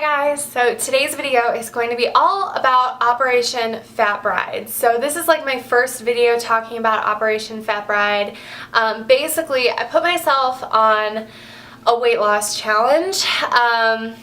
Hi guys! So today's video is going to be all about Operation Fat Bride. So this is like my first video talking about Operation Fat Bride. Basically, I put myself on a weight loss challenge. I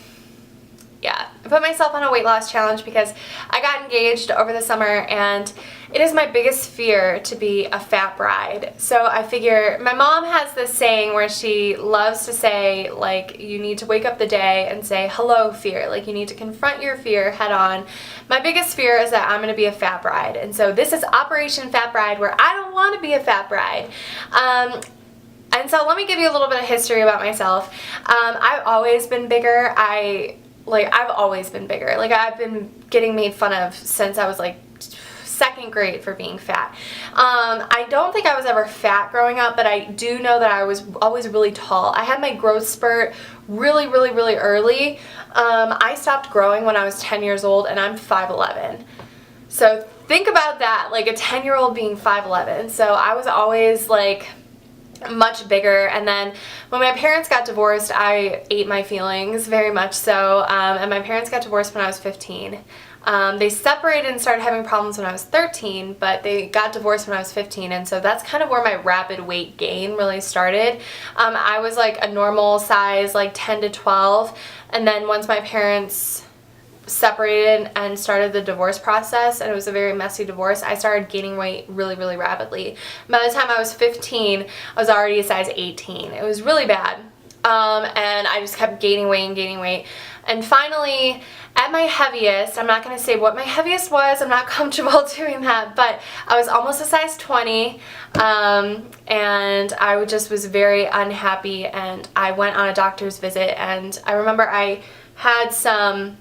put myself on a weight loss challenge because I got engaged over the summer and it is my biggest fear to be a fat bride. So I figure, my mom has this saying where she loves to say, like, you need to wake up the day and say, hello fear. Like, you need to confront your fear head on. My biggest fear is that I'm going to be a fat bride. And so this is Operation Fat Bride, where I don't want to be a fat bride. And so let me give you a little bit of history about myself. I've always been bigger. I've always been bigger. Like, I've been getting made fun of since I was like second grade for being fat. I don't think I was ever fat growing up, but I do know that I was always really tall. I had my growth spurt really early. I stopped growing when I was 10 years old and I'm 5'11". So think about that, like a 10-year-old being 5'11". So I was always like much bigger, and then when my parents got divorced, I ate my feelings very much so, and my parents got divorced when I was 15. They separated and started having problems when I was 13, but they got divorced when I was 15, and so that's kind of where my rapid weight gain really started. I was like a normal size, like 10 to 12, and then once my parents separated and started the divorce process, and it was a very messy divorce, I started gaining weight really rapidly. By the time I was 15, I was already a size 18. It was really bad. And I just kept gaining weight. And finally, at my heaviest, I'm not going to say what my heaviest was, I'm not comfortable doing that, but I was almost a size 20, and I just was very unhappy, and I went on a doctor's visit, and I remember I had some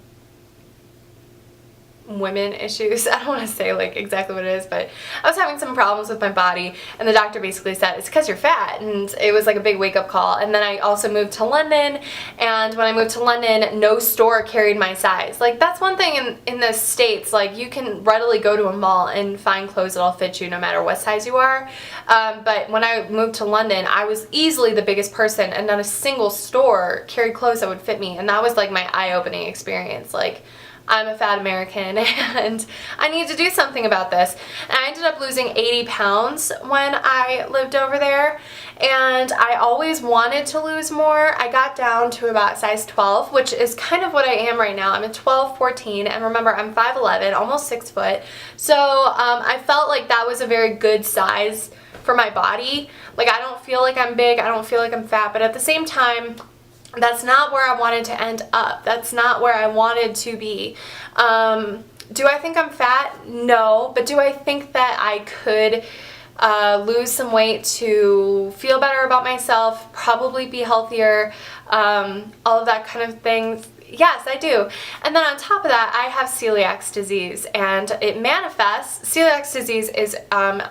women issues. I don't want to say like exactly what it is, but I was having some problems with my body, and the doctor basically said it's because you're fat, and it was like a big wake-up call. And then I also moved to London, and when I moved to London, no store carried my size. Like, that's one thing in the States, like, you can readily go to a mall and find clothes that'll fit you no matter what size you are, but when I moved to London, I was easily the biggest person, and not a single store carried clothes that would fit me, and that was like my eye-opening experience. Like, I'm a fat American and I need to do something about this. And I ended up losing 80 pounds when I lived over there, and I always wanted to lose more. I got down to about size 12, which is kind of what I am right now. I'm a 12, 14, and remember, I'm 5'11", almost 6 foot. So I felt like that was a very good size for my body. Like, I don't feel like I'm big, I don't feel like I'm fat, but at the same time, that's not where I wanted to end up. That's not where I wanted to be. Do I think I'm fat? No. But do I think that I could lose some weight to feel better about myself, probably be healthier, all of that kind of thing? Yes, I do. And then on top of that, I have celiac disease, and it manifests. Celiac disease is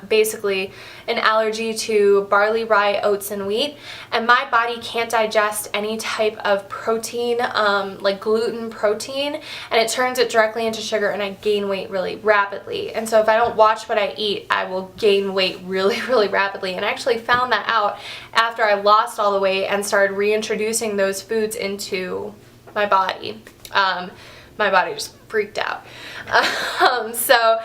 basically an allergy to barley, rye, oats, and wheat, and my body can't digest any type of protein, like gluten protein, and it turns it directly into sugar, and I gain weight really rapidly. And so if I don't watch what I eat, I will gain weight really rapidly. And I actually found that out after I lost all the weight and started reintroducing those foods into my body. My body just freaked out. So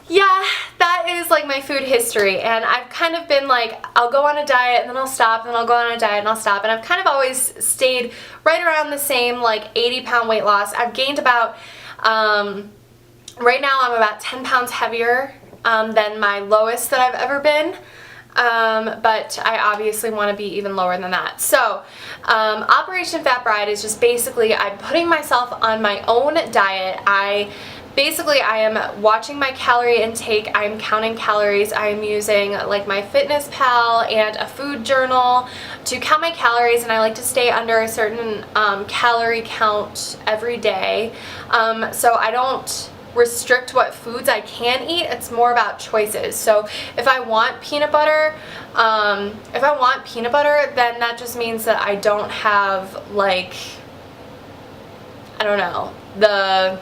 yeah, that is like my food history, and I've kind of been like, I'll go on a diet and then I'll stop, and then I'll go on a diet and I'll stop, and I've kind of always stayed right around the same like 80-pound weight loss. I've gained about, right now I'm about 10 pounds heavier than my lowest that I've ever been. But I obviously want to be even lower than that. So, Operation Fat Bride is just basically, I'm putting myself on my own diet. I am watching my calorie intake, I'm counting calories, I'm using like my MyFitnessPal and a food journal to count my calories, and I like to stay under a certain calorie count every day. So I don't restrict what foods I can eat. It's more about choices. So if I want peanut butter, then that just means that I don't have, like, I don't know, the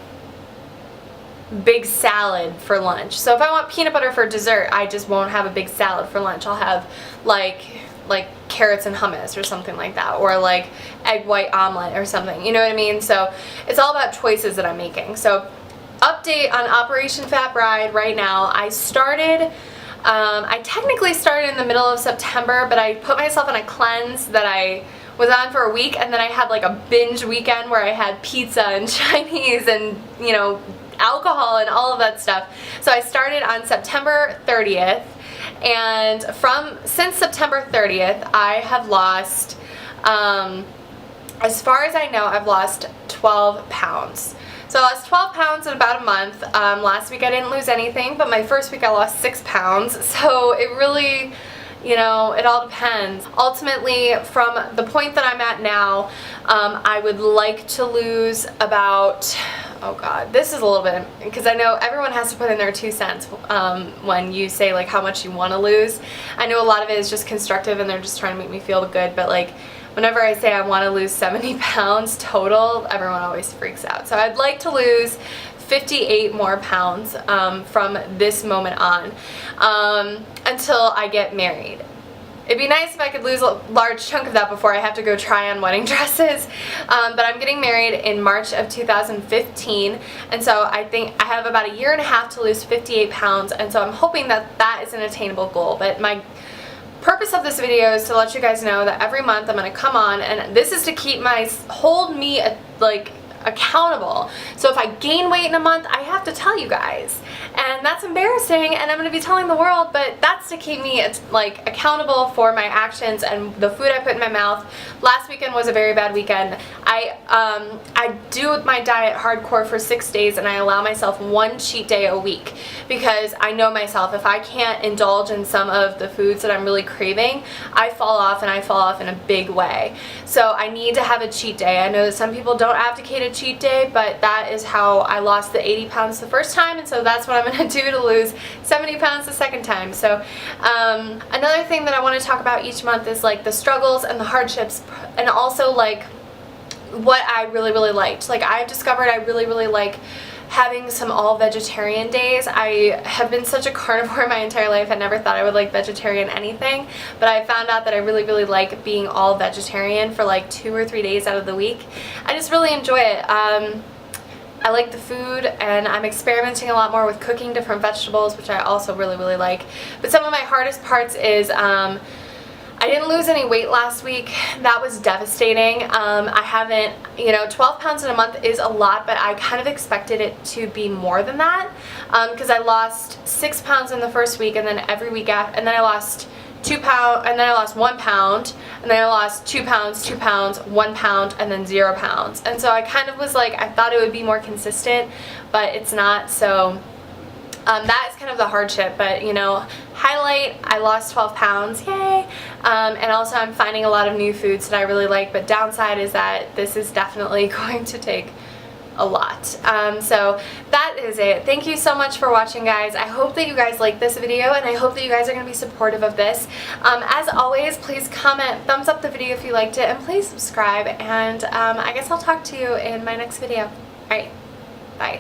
big salad for lunch. So if I want peanut butter for dessert, I just won't have a big salad for lunch. I'll have like like carrots and hummus or something like that, or like egg white omelet or something, you know what I mean? So it's all about choices that I'm making. So update on Operation Fat Bride right now. I started, I technically started in the middle of September, but I put myself on a cleanse that I was on for a week, and then I had like a binge weekend where I had pizza and Chinese and, you know, alcohol and all of that stuff. So I started on September 30th, and since September 30th I have lost, as far as I know, I've lost 12 pounds. So I lost 12 pounds in about a month. Last week I didn't lose anything, but my first week I lost 6 pounds. So it really, you know, it all depends. Ultimately, from the point that I'm at now, I would like to lose about, oh god, this is a little bit, because I know everyone has to put in their 2 cents when you say like how much you want to lose. I know a lot of it is just constructive and they're just trying to make me feel good, but like whenever I say I want to lose 70 pounds total, everyone always freaks out. So I'd like to lose 58 more pounds from this moment on until I get married. It'd be nice if I could lose a large chunk of that before I have to go try on wedding dresses, but I'm getting married in March of 2015, and so I think I have about a year and a half to lose 58 pounds, and so I'm hoping that that is an attainable goal. But my purpose of this video is to let you guys know that every month I'm going to come on, and this is to hold me like accountable. So if I gain weight in a month, I have to tell you guys, and that's embarrassing, and I'm going to be telling the world, but that's to keep me like accountable for my actions and the food I put in my mouth. Last weekend was a very bad weekend. I do my diet hardcore for 6 days, and I allow myself 1 cheat day a week, because I know myself, if I can't indulge in some of the foods that I'm really craving, I fall off, and I fall off in a big way. So I need to have a cheat day. I know that some people don't advocate a cheat day, but that is how I lost the 80 pounds the first time, and so that's what I'm going to do to lose 70 pounds the second time. So another thing that I want to talk about each month is like the struggles and the hardships, and also like what I really liked. Like I've discovered I really like having some all vegetarian days. I have been such a carnivore my entire life. I never thought I would like vegetarian anything, but I found out that I really like being all vegetarian for like 2 or 3 days out of the week. I just really enjoy it. I like the food, and I'm experimenting a lot more with cooking different vegetables, which I also really like. But some of my hardest parts is I didn't lose any weight last week. That was devastating. I haven't, you know, 12 pounds in a month is a lot, but I kind of expected it to be more than that, because I lost 6 pounds in the first week, and then every week after, and then I lost 2 pounds, and then I lost 1 pound, and then I lost 2 pounds, 2 pounds, 1 pound, and then 0 pounds. And so I kind of was like, I thought it would be more consistent, but it's not. So that is kind of the hardship, but you know, highlight, I lost 12 pounds, yay, and also I'm finding a lot of new foods that I really like, but downside is that this is definitely going to take a lot. So that is it. Thank you so much for watching, guys. I hope that you guys like this video, and I hope that you guys are going to be supportive of this. As always, please comment, thumbs up the video if you liked it, and please subscribe, and I guess I'll talk to you in my next video. Alright, bye.